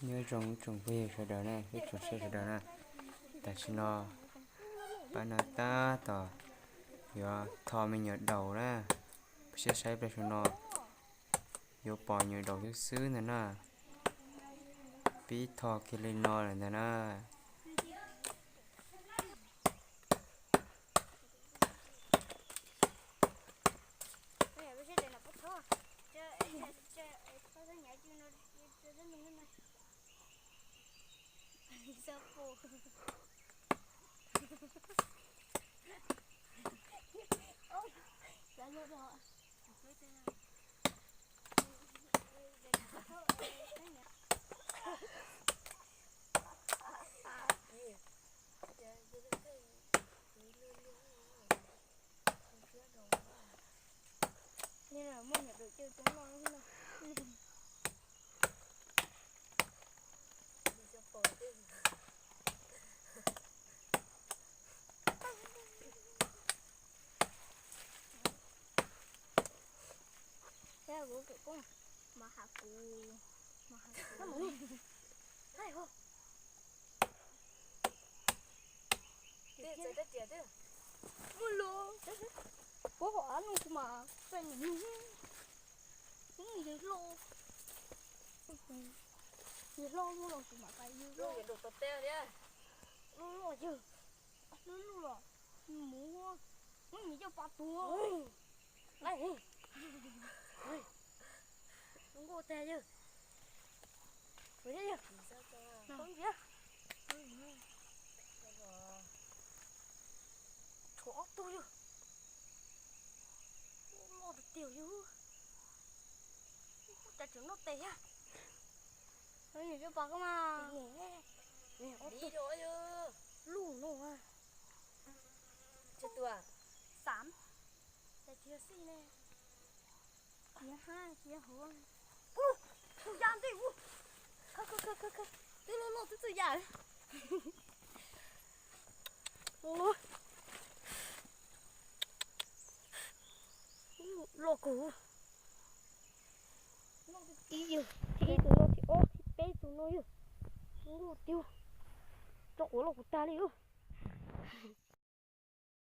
nhớ trồng trồng về phải đỡ này biết trồng xe phải đỡ này tại sao nó bạn nó ta tỏ giờ thò mình nhớ đầu ra sẽ sai về cho nó giờ bỏ nhớ đầu chút xứ nữa nè biết thò kia lên nó là nè nên là mua nhập được chơi chúng nó nữa. Thế là bố của con mà hạ cù nó mới hay không Đi chơi đất tiệt đi. mua luôn bố họ ăn luôn mà phải những gì lô gì lô mua rồi mà phải gì Luôn lô cái đồ tập teo nhá. lô chứ lô rồi mua muốn gì cho bắt tua Này. không có tè chứ vậy chứ Sao cho? không gì chỗ tôi chứ mua được tiểu chứ ta chúng nó tè á nó nhìn cho bà cơ mà Đi thôi chứ. lù nổ à Chết tua. sám ta chia xí nè chia hai chia hố không dám đi khắc đi lô tự giả lô lô cũ tí gì tí tụi nó thì ô thì bé tụi nó lô tiêu chỗ lô của ta đi